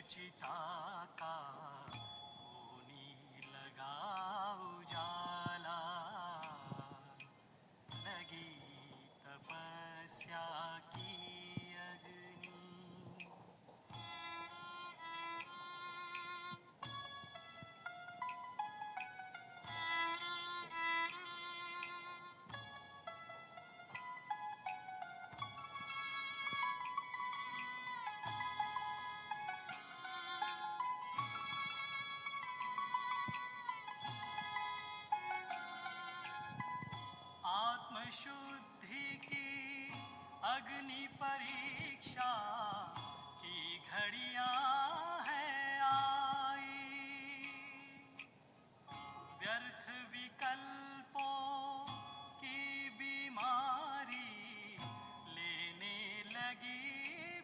शुचिता का होने लगा उजाला, लगी तपस्या की अग्नि। आत्मशुद्धि की अग्नि परीक्षा की घड़ियां हैं आई, व्यर्थ विकल्पों की बीमारी लेने लगी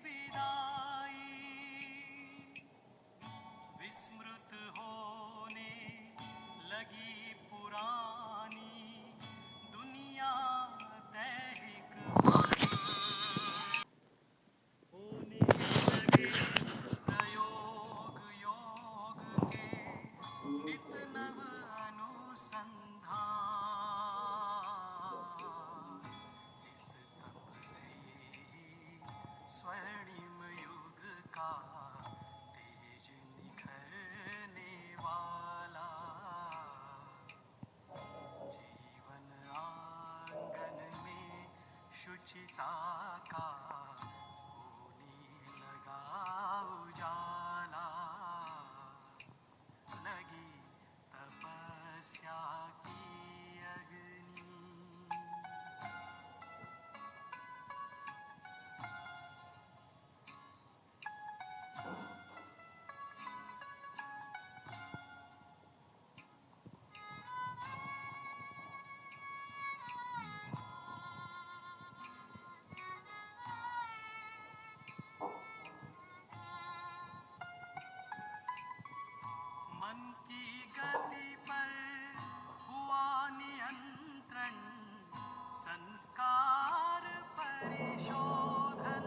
विदाई, विस्मृत होने लगी पुरानी दुनिया, दैहिक होने लगे प्रयोग योग के नित नव अनुसंधान। इस तप से ही स्वर्णिम युग का तेज निखरने वाला, जीवन आंगन में शुचिता का होने लगा उजाला, लगी तपस्या की अग्नि। मन की गति पर हुआ नियंत्रण, संस्कार परिशोधन,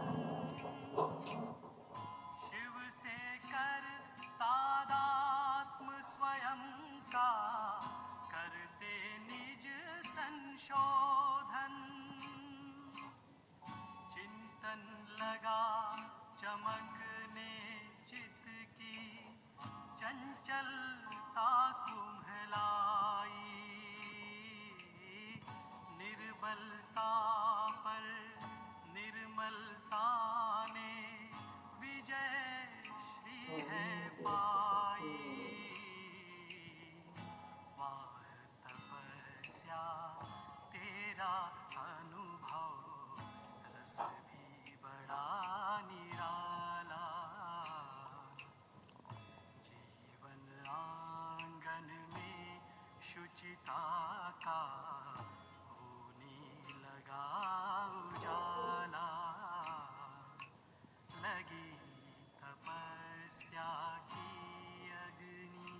शिव से कर तादात्म स्वयं का, करते निज संशोधन, चिंतन लगा चमकने चित की, चंचलता कुम्हलाई, निर्बलता पर निर्मलता ने विजय श्री है पाई, वाह तपस्या तेरा अनुभव रस भी बड़ा निराला, जीवन आंगन में शुचिता का होने लगा उजाला, लगी तपस्या की अग्नि।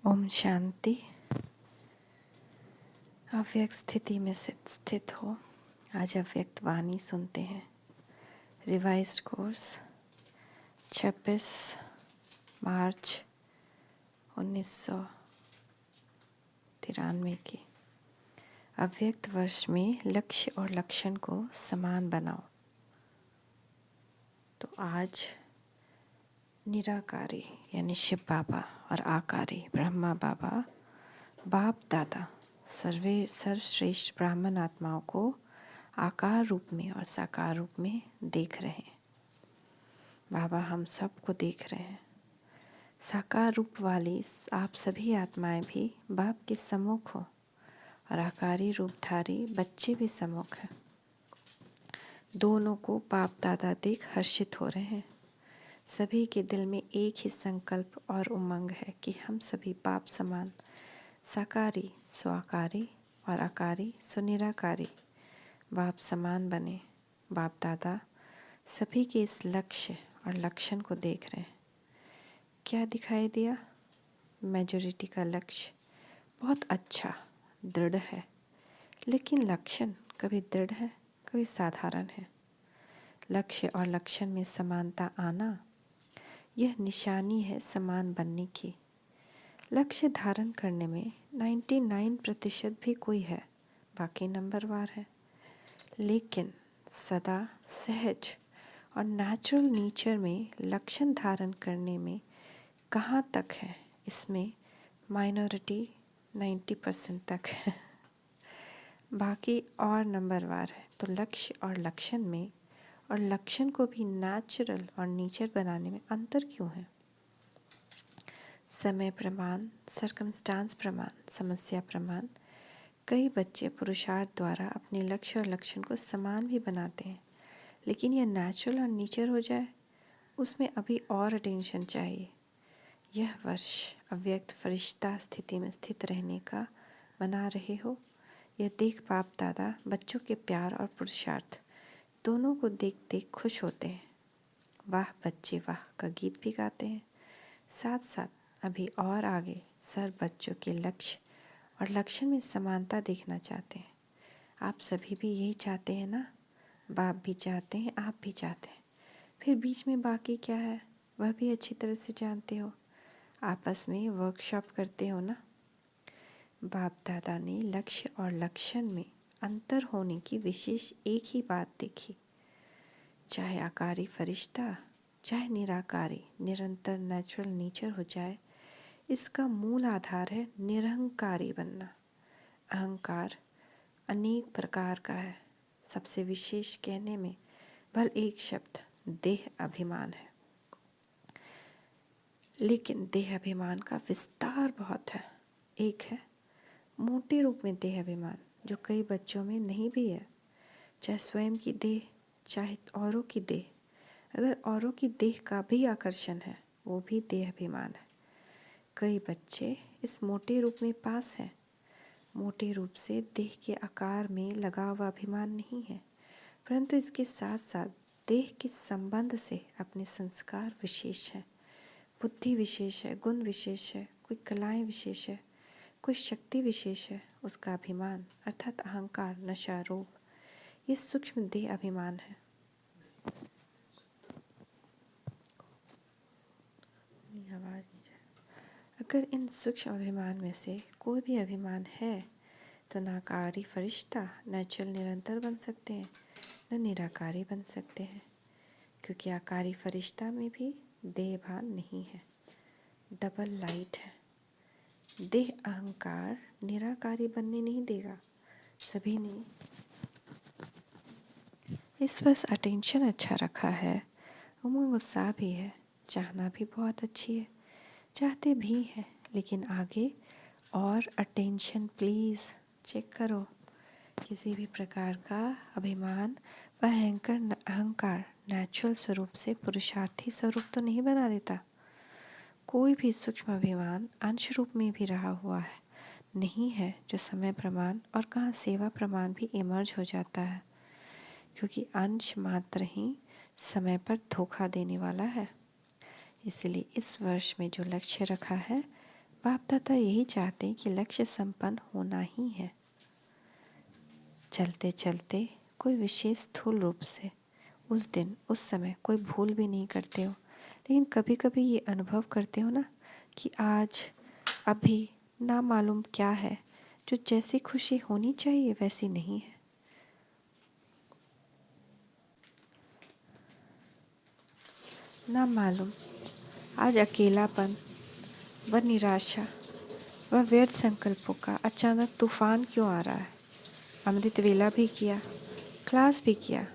ओम शांति। अव्यक्त स्थिति में स्थित हो। आज अव्यक्त वाणी सुनते हैं। रिवाइज्ड कोर्स 26 मार्च 1993 की। अव्यक्त वर्ष में लक्ष्य और लक्षण को समान बनाओ। तो आज निराकारी यानी शिव बाबा और आकारी ब्रह्मा बाबा, बाप दादा सर्वश्रेष्ठ ब्राह्मण आत्माओं को आकार रूप में और साकार रूप में देख रहे हैं। बाबा हम सबको देख रहे हैं। साकार रूप वाली आप सभी आत्माएं भी बाप के सम्मुख हो और आकारी रूपधारी बच्चे भी सम्मुख हैं। दोनों को बाप दादा देख हर्षित हो रहे हैं। सभी के दिल में एक ही संकल्प और उमंग है कि हम सभी बाप समान साकारी स्वाकारी और आकारी सुनिराकारी बाप समान बने। बाप दादा सभी के इस लक्ष्य और लक्षण को देख रहे हैं। क्या दिखाई दिया? मेजॉरिटी का लक्ष्य बहुत अच्छा दृढ़ है, लेकिन लक्षण कभी दृढ़ है कभी साधारण है। लक्ष्य और लक्षण में समानता आना, यह निशानी है समान बनने की। लक्ष्य धारण करने में 99% भी कोई है, बाकी नंबरवार है। लेकिन सदा सहज और नेचुरल नेचर में लक्षण धारण करने में कहाँ तक है, इसमें माइनॉरिटी 90% तक है, बाकी और नंबरवार है। तो लक्ष्य और लक्षण में और लक्षण को भी नेचुरल और नेचर बनाने में अंतर क्यों है? समय प्रमाण, सर्कमस्टांस प्रमाण, समस्या प्रमाण। कई बच्चे पुरुषार्थ द्वारा अपने लक्ष्य और लक्षण को समान भी बनाते हैं, लेकिन यह नेचुरल और नेचर हो जाए, उसमें अभी और अटेंशन चाहिए। यह वर्ष अव्यक्त फरिश्ता स्थिति में स्थित रहने का बना रहे हो। यह देख बाप दादा बच्चों के प्यार और पुरुषार्थ दोनों को देख देख खुश होते हैं। वाह बच्चे वाह का गीत भी गाते हैं। साथ साथ अभी और आगे सर बच्चों के लक्ष्य और लक्षण में समानता देखना चाहते हैं। आप सभी भी यही चाहते हैं ना? बाप भी चाहते हैं, आप भी चाहते हैं। फिर बीच में बाकी क्या है, वह भी अच्छी तरह से जानते हो। आपस में वर्कशॉप करते हो ना। बाप दादा ने लक्ष्य और लक्षण में अंतर होने की विशेष एक ही बात देखी। चाहे आकारी फरिश्ता, चाहे निराकारी निरंतर नेचुरल नेचर हो जाए, इसका मूल आधार है निरहंकारी बनना। अहंकार अनेक प्रकार का है। सबसे विशेष कहने में भल एक शब्द देह अभिमान है, लेकिन देह अभिमान का विस्तार बहुत है। एक है मोटे रूप में देह अभिमान, जो कई बच्चों में नहीं भी है, चाहे स्वयं की देह, चाहे औरों की देह। अगर औरों की देह का भी आकर्षण है, वो भी देह अभिमान है। कई बच्चे इस मोटे रूप में पास हैं। मोटे रूप से देह के आकार में लगा हुआ अभिमान नहीं है, परंतु इसके साथ साथ देह के संबंध से अपने संस्कार विशेष हैं, बुद्धि विशेष है, गुण विशेष है, कोई कलाएं विशेष है, कोई शक्ति विशेष है। उसका अभिमान अर्थात अहंकार, नशा, रोग, ये सूक्ष्म देह अभिमान है। आवाज नहीं जाए। अगर इन सूक्ष्म अभिमान में से कोई भी अभिमान है, तो नाकारी फरिश्ता नेचुरल निरंतर बन सकते हैं, न निराकारी बन सकते हैं, क्योंकि आकारी फरिश्ता में भी देह भान नहीं है, डबल लाइट है। देह अहंकार निराकारी बनने नहीं देगा। सभी ने इस बस अटेंशन अच्छा रखा है, उमंग उत्साह भी है, चाहना भी बहुत अच्छी है, चाहते भी हैं, लेकिन आगे और अटेंशन प्लीज़ चेक करो। किसी भी प्रकार का अभिमान व अहंकार नेचुरल स्वरूप से पुरुषार्थी स्वरूप तो नहीं बना देता। कोई भी सूक्ष्म अभिमान अंश रूप में भी रहा हुआ है नहीं है, जो समय प्रमाण और कहाँ सेवा प्रमाण भी इमर्ज हो जाता है, क्योंकि अंश मात्र ही समय पर धोखा देने वाला है। इसलिए इस वर्ष में जो लक्ष्य रखा है, बाप दादा यही चाहते हैं कि लक्ष्य संपन्न होना ही है। चलते चलते कोई विशेष स्थूल रूप से उस दिन उस समय कोई भूल भी नहीं करते हो, लेकिन कभी कभी ये अनुभव करते हो ना कि आज अभी ना मालूम क्या है, जो जैसी खुशी होनी चाहिए वैसी नहीं है। ना मालूम आज अकेलापन व निराशा व व्यर्थ संकल्पों का अचानक तूफान क्यों आ रहा है। अमृत वेला भी किया, क्लास भी किया,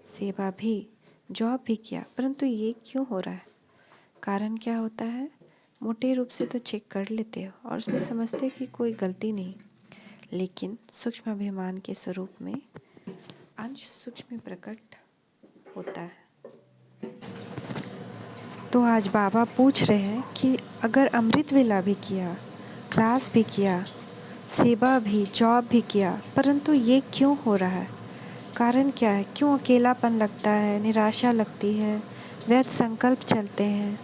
सेवा भी, जॉब भी किया, परंतु ये क्यों हो रहा है? कारण क्या होता है? मोटे रूप से तो चेक कर लेते हो और उसमें समझते कि कोई गलती नहीं, लेकिन सूक्ष्म अभिमान के स्वरूप में अंश सूक्ष्म प्रकट होता है। तो आज बाबा पूछ रहे हैं कि अगर अमृत वेला भी किया, क्लास भी किया, सेवा भी, जॉब भी किया, परंतु ये क्यों हो रहा है? कारण क्या है? क्यों अकेलापन लगता है, निराशा लगती है, व्यर्थ संकल्प चलते हैं?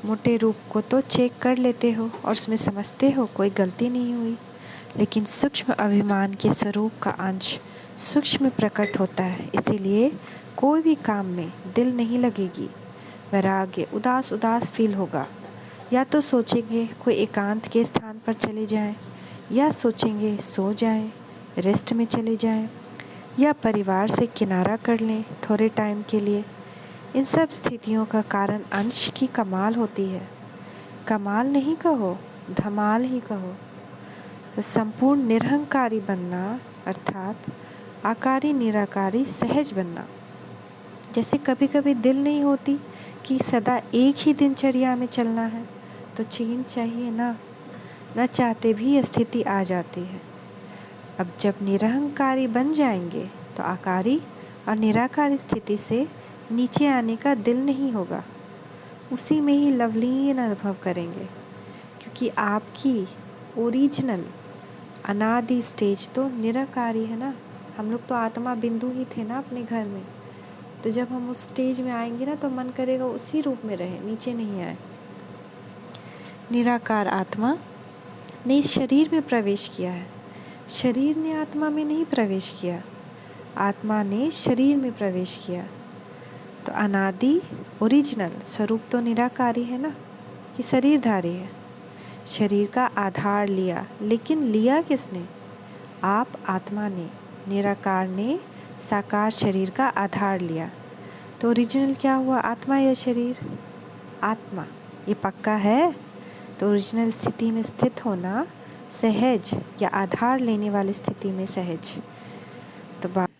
मोटे रूप को तो चेक कर लेते हो और उसमें समझते हो कोई गलती नहीं हुई, लेकिन सूक्ष्म अभिमान के स्वरूप का अंश सूक्ष्म प्रकट होता है। इसीलिए कोई भी काम में दिल नहीं लगेगी। वैराग्य, उदास उदास फील होगा। या तो सोचेंगे कोई एकांत के स्थान पर चले जाएं, या सोचेंगे सो जाएं, रेस्ट में चले जाएं, या परिवार से किनारा कर लें थोड़े टाइम के लिए। इन सब स्थितियों का कारण अंश की कमाल होती है। कमाल नहीं कहो, धमाल ही कहो। तो संपूर्ण निरहंकारी बनना अर्थात आकारी निराकारी सहज बनना। जैसे कभी कभी दिल नहीं होती कि सदा एक ही दिनचर्या में चलना है, तो चेंज चाहिए ना, न चाहते भी ये स्थिति आ जाती है। अब जब निरहंकारी बन जाएंगे तो आकारी और निराकारी स्थिति से नीचे आने का दिल नहीं होगा, उसी में ही लवलीन अनुभव करेंगे, क्योंकि आपकी ओरिजिनल अनादि स्टेज तो निराकारी है ना। हम लोग तो आत्मा बिंदु ही थे ना अपने घर में। तो जब हम उस स्टेज में आएंगे ना तो मन करेगा उसी रूप में रहे, नीचे नहीं आए। निराकार आत्मा ने इस शरीर में प्रवेश किया है, शरीर ने आत्मा में नहीं प्रवेश किया, आत्मा ने शरीर में प्रवेश किया। तो अनादि ओरिजिनल स्वरूप तो निराकारी है ना, कि शरीरधारी है। शरीर का आधार लिया, लेकिन लिया किसने? आप आत्मा ने। निराकार ने साकार शरीर का आधार लिया। तो ओरिजिनल क्या हुआ, आत्मा या शरीर? आत्मा। ये पक्का है। तो ओरिजिनल स्थिति में स्थित होना सहज, या आधार लेने वाली स्थिति में सहज। तो बात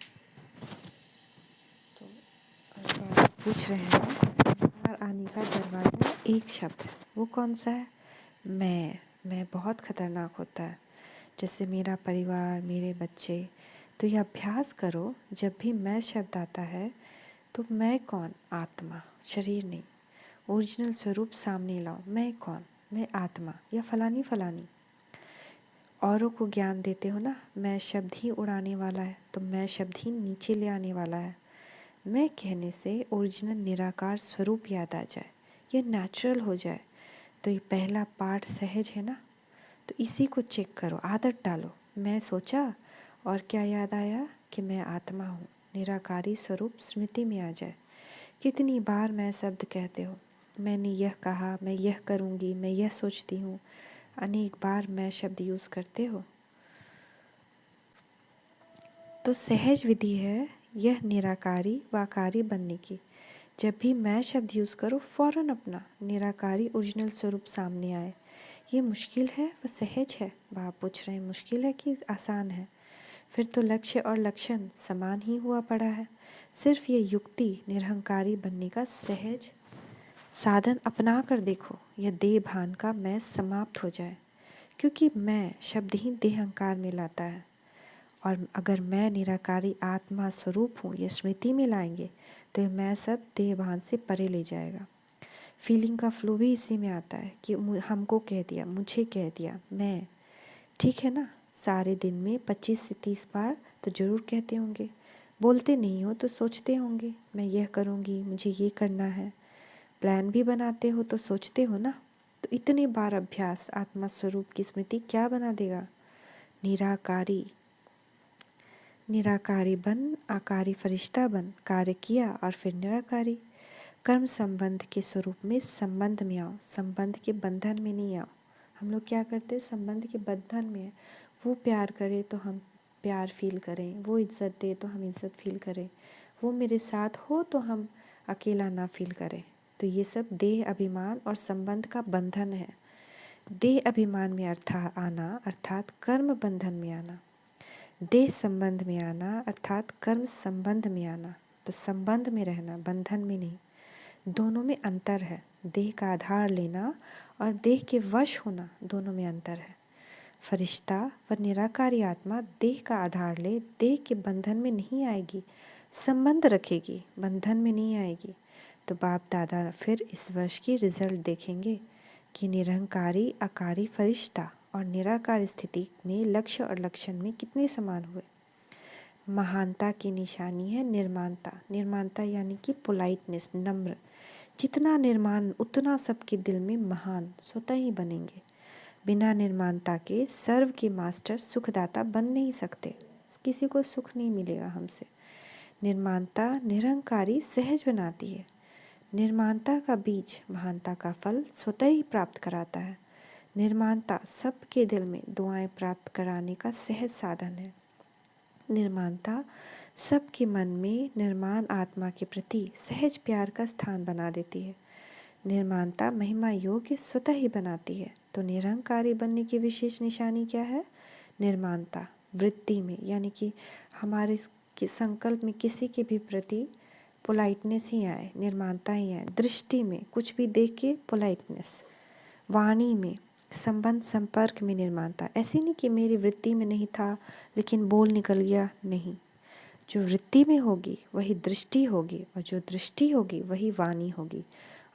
पूछ रहे हैं, बाहर आने का दरवाजा एक शब्द, वो कौन सा है? मैं बहुत खतरनाक होता है। जैसे मेरा परिवार, मेरे बच्चे। तो ये अभ्यास करो, जब भी मैं शब्द आता है तो मैं कौन? आत्मा, शरीर नहीं। ओरिजिनल स्वरूप सामने लाओ। मैं कौन? मैं आत्मा या फलानी फलानी। औरों को ज्ञान देते हो ना, मैं शब्द ही उड़ाने वाला है, तो मैं शब्द ही नीचे ले आने वाला है। मैं कहने से ओरिजिनल निराकार स्वरूप याद आ जाए, ये नेचुरल हो जाए। तो ये पहला पार्ट सहज है ना। तो इसी को चेक करो, आदत डालो। मैं सोचा और क्या याद आया कि मैं आत्मा हूँ। निराकारी स्वरूप स्मृति में आ जाए। कितनी बार मैं शब्द कहते हो, मैंने यह कहा, मैं यह करूँगी, मैं यह सोचती हूँ। अनेक बार मैं शब्द यूज़ करते हो। तो सहज विधि है यह निराकारी वाकारी बनने की। जब भी मैं शब्द यूज़ करो, फ़ौरन अपना निराकारी ओरिजिनल स्वरूप सामने आए। ये मुश्किल है व सहज है? आप पूछ रहे हैं मुश्किल है कि आसान है? फिर तो लक्ष्य और लक्षण समान ही हुआ पड़ा है। सिर्फ ये युक्ति निरहंकारी बनने का सहज साधन अपना कर देखो, यह देह भान का मैं समाप्त हो जाए। क्योंकि मैं शब्द ही देहंकार में लाता है। और अगर मैं निराकारी आत्मा स्वरूप हूँ, ये स्मृति में लाएंगे तो मैं सब देह भान से परे ले जाएगा। फीलिंग का फ्लो भी इसी में आता है कि हमको कह दिया, मुझे कह दिया, मैं। ठीक है ना। सारे दिन में 25 से 30 बार तो ज़रूर कहते होंगे। बोलते नहीं हो तो सोचते होंगे, मैं यह करूँगी, मुझे ये करना है। प्लान भी बनाते हो तो सोचते हो ना। तो इतने बार अभ्यास आत्मा स्वरूप की स्मृति क्या बना देगा? निराकारी। निराकारी बन, आकारी फरिश्ता बन। कार्य किया और फिर निराकारी। कर्म संबंध के स्वरूप में संबंध में आओ, संबंध के बंधन में नहीं आओ। हम लोग क्या करते हैं, संबंध के बंधन में है। वो प्यार करे तो हम प्यार फील करें, वो इज्जत दे तो हम इज्जत फील करें, वो मेरे साथ हो तो हम अकेला ना फील करें। तो ये सब देह अभिमान और संबंध का बंधन है। देह अभिमान में आना अर्थात कर्म बंधन में आना, देह संबंध में आना अर्थात कर्म संबंध में आना। तो संबंध में रहना, बंधन में नहीं। दोनों में अंतर है। देह का आधार लेना और देह के वश होना, दोनों में अंतर है। फरिश्ता व निराकारी आत्मा देह का आधार ले, देह के बंधन में नहीं आएगी, संबंध रखेगी, बंधन में नहीं आएगी। तो बाप दादा फिर इस वर्ष की रिजल्ट देखेंगे कि निरहंकारी आकारी फरिश्ता और निराकार स्थिति में लक्ष्य और लक्षण में कितने समान हुए। महानता की निशानी है निर्माणता। निर्माणता यानी कि पोलाइटनेस, नम्र। जितना निर्माण उतना सबके दिल में महान स्वतः ही बनेंगे। बिना निर्माणता के सर्व के मास्टर सुखदाता बन नहीं सकते। किसी को सुख नहीं मिलेगा हमसे। निर्माणता निरंकारी सहज बनाती है। निर्माणता का बीज महानता का फल स्वतः ही प्राप्त कराता है। निर्माणता सबके दिल में दुआएं प्राप्त कराने का सहज साधन है। निर्माणता सबके मन में निर्माण आत्मा के प्रति सहज प्यार का स्थान बना देती है। निर्माणता महिमा योग्य स्वतः ही बनाती है। तो निरंकारी बनने की विशेष निशानी क्या है? निर्माणता वृत्ति में, यानी कि हमारे संकल्प में किसी के भी प्रति पोलाइटनेस ही आए, निर्माणता ही आए। दृष्टि में कुछ भी देख के पोलाइटनेस। वाणी में, संबंध संपर्क में निर्माणता। ऐसी नहीं कि मेरी वृत्ति में नहीं था लेकिन बोल निकल गया, नहीं। जो वृत्ति में होगी वही दृष्टि होगी, और जो दृष्टि होगी वही वाणी होगी,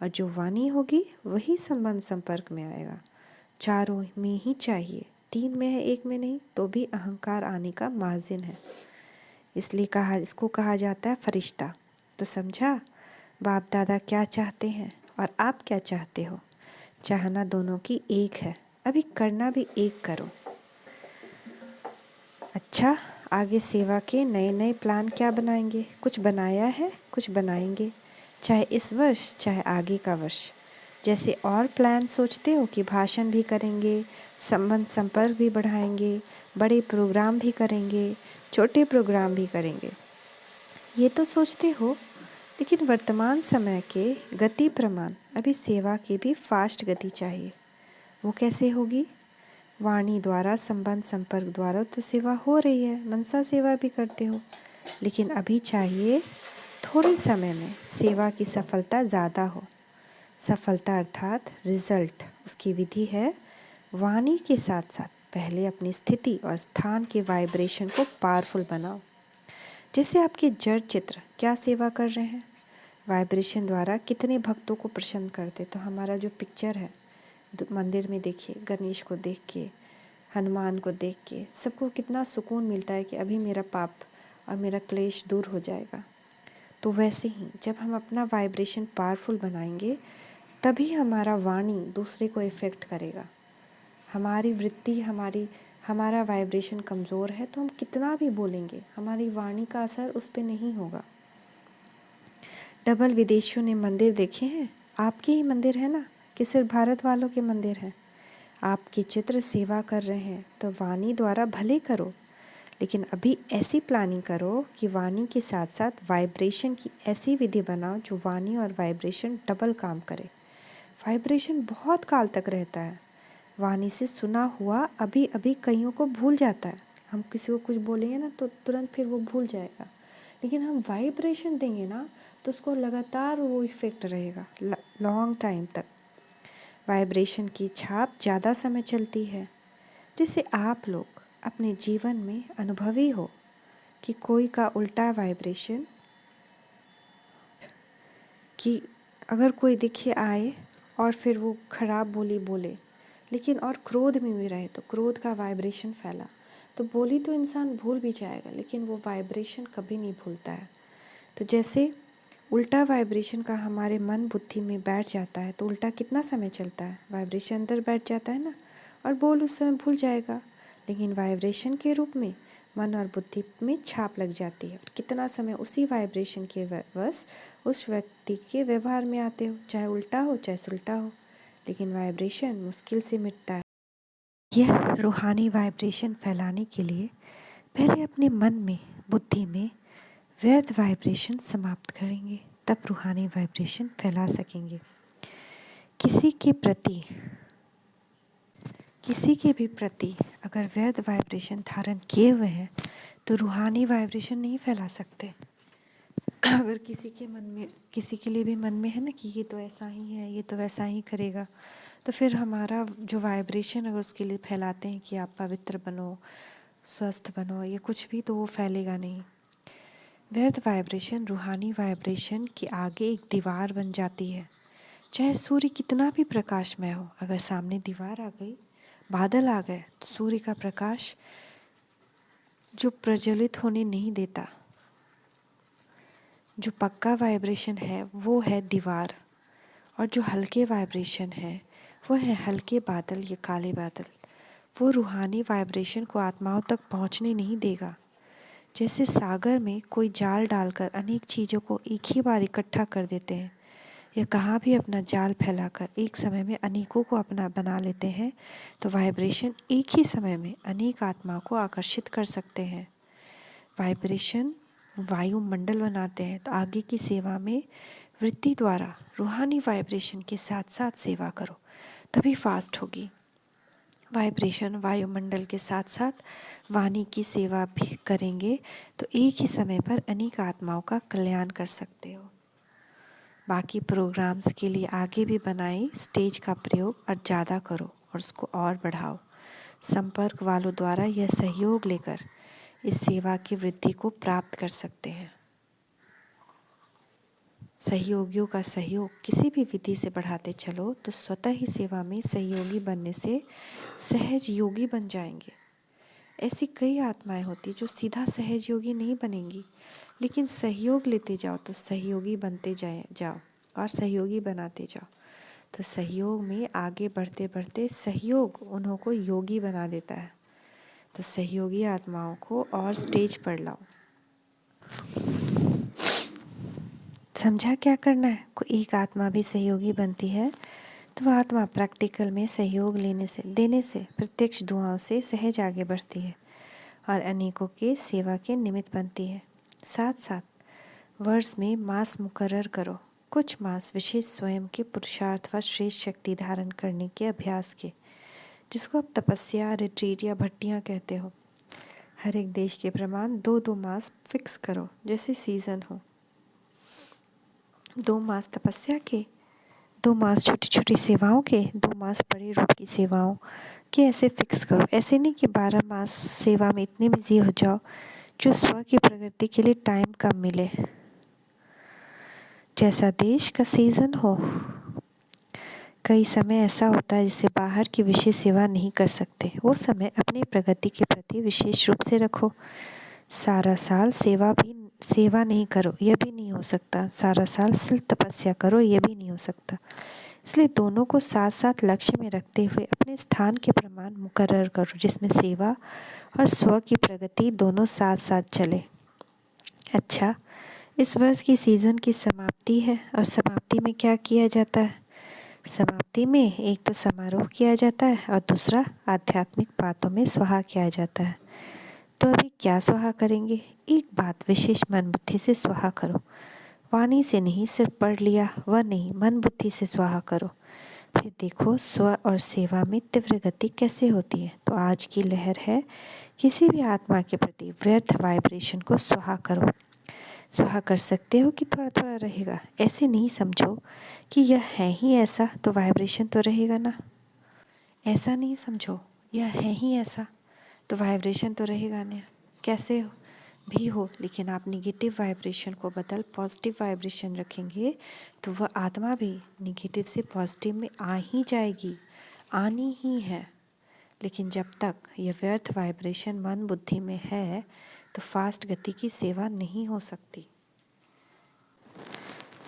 और जो वाणी होगी वही संबंध संपर्क में आएगा। चारों में ही चाहिए, तीन में है एक में नहीं, तो भी अहंकार आने का मार्जिन है। इसलिए इसको कहा जाता है फरिश्ता। तो समझा बाप दादा क्या चाहते हैं और आप क्या चाहते हो? चाहना दोनों की एक है, अभी करना भी एक करो। अच्छा, आगे सेवा के नए नए प्लान क्या बनाएंगे? कुछ बनाया है, कुछ बनाएंगे, चाहे इस वर्ष चाहे आगे का वर्ष। जैसे और प्लान सोचते हो कि भाषण भी करेंगे, संबंध संपर्क भी बढ़ाएंगे, बड़े प्रोग्राम भी करेंगे, छोटे प्रोग्राम भी करेंगे, ये तो सोचते हो। लेकिन वर्तमान समय के गति प्रमाण अभी सेवा की भी फास्ट गति चाहिए। वो कैसे होगी? वाणी द्वारा, संबंध संपर्क द्वारा तो सेवा हो रही है, मनसा सेवा भी करते हो, लेकिन अभी चाहिए थोड़े समय में सेवा की सफलता ज़्यादा हो। सफलता अर्थात रिजल्ट, उसकी विधि है वाणी के साथ साथ पहले अपनी स्थिति और स्थान के वाइब्रेशन को पावरफुल बनाओ। जैसे आपके जड़ चित्र क्या सेवा कर रहे हैं, वाइब्रेशन द्वारा कितने भक्तों को प्रसन्न करते। तो हमारा जो पिक्चर है मंदिर में देखिए, गणेश को देख के, हनुमान को देख के सबको कितना सुकून मिलता है कि अभी मेरा पाप और मेरा क्लेश दूर हो जाएगा। तो वैसे ही जब हम अपना वाइब्रेशन पावरफुल बनाएंगे तभी हमारा वाणी दूसरे को इफ़ेक्ट करेगा। हमारी वृत्ति, हमारा वाइब्रेशन कमज़ोर है तो हम कितना भी बोलेंगे हमारी वाणी का असर उस पर नहीं होगा। डबल विदेशियों ने मंदिर देखे हैं, आपके ही मंदिर है ना, कि सिर्फ भारत वालों के मंदिर हैं। आपके चित्र सेवा कर रहे हैं तो वाणी द्वारा भले करो, लेकिन अभी ऐसी प्लानिंग करो कि वाणी के साथ साथ वाइब्रेशन की ऐसी विधि बनाओ जो वाणी और वाइब्रेशन डबल काम करे। वाइब्रेशन बहुत काल तक रहता है। वाणी से सुना हुआ अभी अभी कईयों को भूल जाता है। हम किसी को कुछ बोलेंगे ना तो तुरंत फिर वो भूल जाएगा, लेकिन हम वाइब्रेशन देंगे ना तो उसको लगातार वो इफ़ेक्ट रहेगा लॉन्ग टाइम तक। वाइब्रेशन की छाप ज़्यादा समय चलती है। जैसे आप लोग अपने जीवन में अनुभवी हो कि कोई का उल्टा वाइब्रेशन, कि अगर कोई दिखे आए और फिर वो खराब बोली बोले, लेकिन और क्रोध में भी रहे तो क्रोध का वाइब्रेशन फैला, तो बोली तो इंसान भूल भी जाएगा लेकिन वो वाइब्रेशन कभी नहीं भूलता है। तो जैसे उल्टा वाइब्रेशन का हमारे मन बुद्धि में बैठ जाता है तो उल्टा कितना समय चलता है, वाइब्रेशन अंदर बैठ जाता है ना, और बोल उस समय भूल जाएगा, लेकिन वाइब्रेशन के रूप में मन और बुद्धि में छाप लग जाती है और कितना समय उसी वाइब्रेशन के वश उस व्यक्ति के व्यवहार में आते हो, चाहे उल्टा हो चाहे सुलटा हो, लेकिन वाइब्रेशन मुश्किल से मिटता है। यह रूहानी वाइब्रेशन फैलाने के लिए पहले अपने मन में, बुद्धि में व्यर्थ वाइब्रेशन समाप्त करेंगे, तब रूहानी वाइब्रेशन फैला सकेंगे। किसी के भी प्रति अगर व्यर्थ वाइब्रेशन धारण किए हुए हैं तो रूहानी वाइब्रेशन नहीं फैला सकते। अगर किसी के लिए भी मन में है ना कि ये तो ऐसा ही है, ये तो वैसा ही करेगा, तो फिर हमारा जो वाइब्रेशन अगर उसके लिए फैलाते हैं कि आप पवित्र बनो, स्वस्थ बनो, ये कुछ भी, तो वो फैलेगा नहीं। व्यर्थ वाइब्रेशन रूहानी वाइब्रेशन के आगे एक दीवार बन जाती है। चाहे सूर्य कितना भी प्रकाशमय हो, अगर सामने दीवार आ गई, बादल आ गए, तो सूर्य का प्रकाश जो प्रज्वलित होने नहीं देता, जो पक्का वाइब्रेशन है वो है दीवार, और जो हल्के वाइब्रेशन है वो है हल्के बादल या काले बादल। वो रूहानी वाइब्रेशन को आत्माओं तक पहुंचने नहीं देगा, जैसे सागर में कोई जाल डालकर अनेक चीज़ों को एक ही बार इकट्ठा कर देते हैं, या कहाँ भी अपना जाल फैलाकर एक समय में अनेकों को अपना बना लेते हैं, तो वाइब्रेशन एक ही समय में अनेक आत्माओं को आकर्षित कर सकते हैं। वाइब्रेशन वायुमंडल बनाते हैं। तो आगे की सेवा में वृत्ति द्वारा रूहानी वाइब्रेशन के साथ साथ सेवा करो, तभी फास्ट होगी। वाइब्रेशन वायुमंडल के साथ साथ वाणी की सेवा भी करेंगे तो एक ही समय पर अनेक आत्माओं का कल्याण कर सकते हो। बाकी प्रोग्राम्स के लिए आगे भी बनाए स्टेज का प्रयोग और ज़्यादा करो और उसको और बढ़ाओ। संपर्क वालों द्वारा यह सहयोग लेकर इस सेवा की वृद्धि को प्राप्त कर सकते हैं। सहयोगियों का सहयोग किसी भी विधि से बढ़ाते चलो तो स्वतः ही सेवा में सहयोगी बनने से सहज योगी बन जाएंगे। ऐसी कई आत्माएं होती जो सीधा सहज योगी नहीं बनेंगी, लेकिन सहयोग लेते जाओ तो सहयोगी बनते जाओ और सहयोगी बनाते जाओ। तो सहयोग में आगे बढ़ते बढ़ते सहयोग उन्हों को योगी बना देता है। तो सहयोगी आत्माओं को और स्टेज पर लाओ। समझा क्या करना है? कोई एक आत्मा भी सहयोगी बनती है तो वह आत्मा प्रैक्टिकल में सहयोग देने से प्रत्यक्ष दुआओं से सहज आगे बढ़ती है और अनेकों के सेवा के निमित्त बनती है। साथ साथ वर्ष में मास मुकर्रर करो, कुछ मास विशेष स्वयं के पुरुषार्थ व श्रेष्ठ शक्ति धारण करने के अभ्यास के, जिसको आप तपस्या, रिट्रीट या भट्टियाँ कहते हो। हर एक देश के प्रमाण 2-2 मास फिक्स करो, जैसे सीज़न हो। 2 मास तपस्या के, 2 मास छोटी छोटी सेवाओं के, 2 मास बड़े रूप की सेवाओं के, ऐसे फिक्स करो। ऐसे नहीं कि 12 मास सेवा में इतने बिजी हो जाओ जो स्व की प्रगति के लिए टाइम कम मिले। जैसा देश का सीज़न हो। कई समय ऐसा होता है जिससे बाहर की विशेष सेवा नहीं कर सकते, वो समय अपनी प्रगति के प्रति विशेष रूप से रखो। सारा साल सेवा नहीं करो, यह भी नहीं हो सकता। सारा साल सिर्फ तपस्या करो, यह भी नहीं हो सकता। इसलिए दोनों को साथ साथ लक्ष्य में रखते हुए अपने स्थान के प्रमाण मुकर्रर करो, जिसमें सेवा और स्व की प्रगति दोनों साथ साथ चले। अच्छा, इस वर्ष की सीज़न की समाप्ति है और समाप्ति में क्या किया जाता है? समाप्ति में एक तो समारोह किया जाता है और दूसरा आध्यात्मिक बातों में स्वाहा किया जाता है। तो अभी क्या स्वाहा करेंगे? एक बात विशेष मन बुद्धि से स्वाहा करो। वाणी से नहीं, सिर्फ पढ़ लिया वह नहीं, मन बुद्धि से स्वाहा करो। फिर देखो स्व और सेवा में तीव्र गति कैसे होती है। तो आज की लहर है, किसी भी आत्मा के प्रति व्यर्थ वाइब्रेशन को स्वाहा करो। स्वाहा कर सकते हो कि थोड़ा थोड़ा रहेगा, ऐसे नहीं समझो कि यह है ही ऐसा तो वाइब्रेशन तो रहेगा ना। ऐसा नहीं समझो यह है ही ऐसा तो वाइब्रेशन तो रहेगा ना। कैसे भी हो, लेकिन आप निगेटिव वाइब्रेशन को बदल पॉजिटिव वाइब्रेशन रखेंगे तो वह आत्मा भी निगेटिव से पॉजिटिव में आ ही जाएगी, आनी ही है। लेकिन जब तक यह व्यर्थ वाइब्रेशन मन बुद्धि में है तो फास्ट गति की सेवा नहीं हो सकती।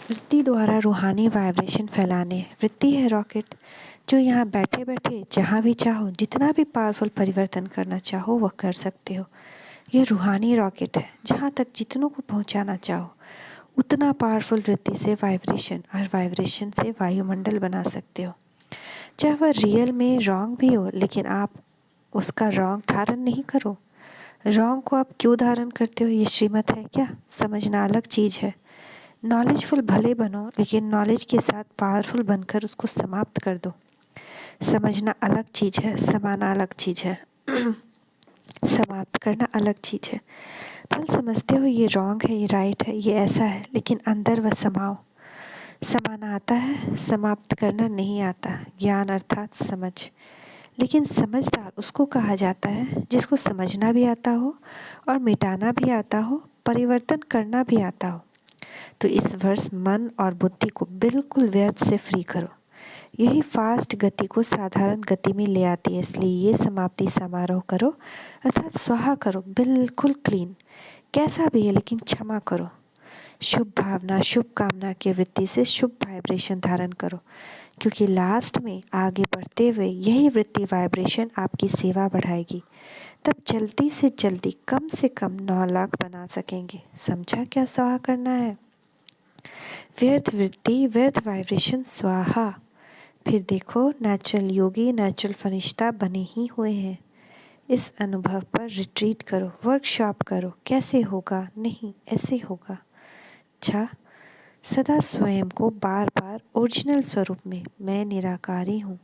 वृत्ति द्वारा रूहानी वाइब्रेशन फैलाने। वृत्ति है रॉकेट, जो यहाँ बैठे बैठे जहाँ भी चाहो जितना भी पावरफुल परिवर्तन करना चाहो वह कर सकते हो। यह रूहानी रॉकेट है, जहाँ तक जितनों को पहुँचाना चाहो उतना पावरफुल वृत्ति से वाइब्रेशन और वाइब्रेशन से वायुमंडल बना सकते हो। चाहे वह रियल में रॉन्ग भी हो, लेकिन आप उसका रॉन्ग धारण नहीं करो। रॉन्ग को आप क्यों धारण करते हो, ये श्रीमत है क्या? समझना अलग चीज़ है। नॉलेजफुल भले बनो, लेकिन नॉलेज के साथ पावरफुल बनकर उसको समाप्त कर दो। समझना अलग चीज़ है, समाना अलग चीज़ है। समाप्त करना अलग चीज़ है। फल समझते हो ये रॉन्ग है, ये राइट है, ये ऐसा है, लेकिन अंदर वह समाओ। समाना आता है, समाप्त करना नहीं आता। ज्ञान अर्थात समझ, लेकिन समझदार उसको कहा जाता है जिसको समझना भी आता हो और मिटाना भी आता हो, परिवर्तन करना भी आता हो। तो इस वर्ष मन और बुद्धि को बिल्कुल व्यर्थ से फ्री करो। यही फास्ट गति को साधारण गति में ले आती है। इसलिए ये समाप्ति समारोह करो, अर्थात स्वाहा करो, बिल्कुल क्लीन। कैसा भी है लेकिन क्षमा करो। शुभ भावना, शुभ कामना की वृत्ति से शुभ वाइब्रेशन धारण करो, क्योंकि लास्ट में आगे बढ़ते हुए यही वृत्ति वाइब्रेशन आपकी सेवा बढ़ाएगी। तब जल्दी से जल्दी कम से कम 9 लाख बना सकेंगे। समझा क्या स्वाहा करना है? व्यर्थ वृत्ति, व्यर्थ वाइब्रेशन स्वाहा। फिर देखो नेचुरल योगी, नेचुरल फरिश्ता बने ही हुए हैं। इस अनुभव पर रिट्रीट करो, वर्कशॉप करो। कैसे होगा? नहीं, ऐसे होगा। अच्छा, सदा स्वयं को बार बार ओरिजिनल स्वरूप में मैं निराकारी हूँ,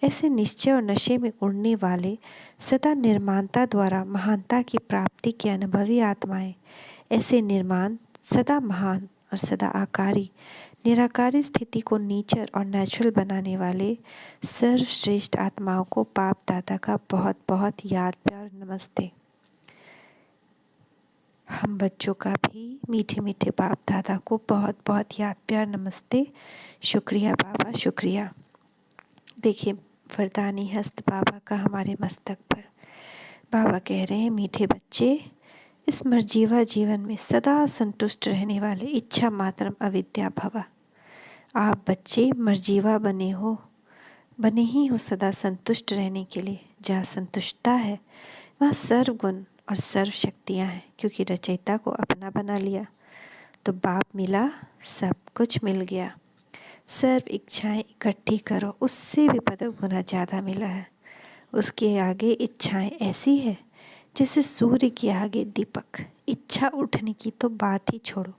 ऐसे निश्चय और नशे में उड़ने वाले सदा निर्माणता द्वारा महानता की प्राप्ति के अनुभवी आत्माएं, ऐसे निर्माण सदा महान और सदा आकारी निराकारी स्थिति को नेचर और नेचुरल बनाने वाले सर्वश्रेष्ठ आत्माओं को बाप दादा का बहुत बहुत याद प्यार नमस्ते। हम बच्चों का भी मीठे मीठे बाप दादा को बहुत बहुत याद प्यार नमस्ते। शुक्रिया बाबा, शुक्रिया। देखिए वरदानी हस्त बाबा का हमारे मस्तक पर। बाबा कह रहे हैं, मीठे बच्चे, इस मर्जीवा जीवन में सदा संतुष्ट रहने वाले इच्छा मात्रम अविद्या भवा। आप बच्चे मर्जीवा बने ही हो सदा संतुष्ट रहने के लिए। जहाँ संतुष्टता है वहाँ सर्वगुण और सर्व शक्तियाँ हैं, क्योंकि रचयिता को अपना बना लिया तो बाप मिला, सब कुछ मिल गया। सर्व इच्छाएं इकट्ठी करो, उससे भी पदक गुना ज़्यादा मिला है। उसके आगे इच्छाएं ऐसी है जैसे सूर्य के आगे दीपक। इच्छा उठने की तो बात ही छोड़ो,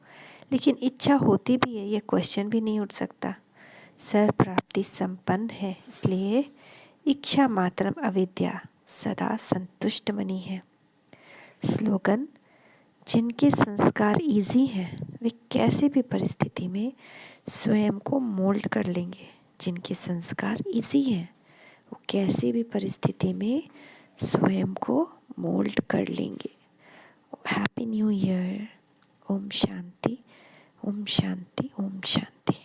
लेकिन इच्छा होती भी है, ये क्वेश्चन भी नहीं उठ सकता। सर्व प्राप्ति संपन्न है, इसलिए इच्छा मात्रम अविद्या सदा संतुष्ट बनी है। स्लोगन, जिनके संस्कार इजी हैं वे कैसे भी परिस्थिति में स्वयं को मोल्ड कर लेंगे। जिनके संस्कार इजी हैं वो कैसी भी परिस्थिति में स्वयं को मोल्ड कर लेंगे। Happy new year. ओम शांति, ओम शांति, ओम शांति।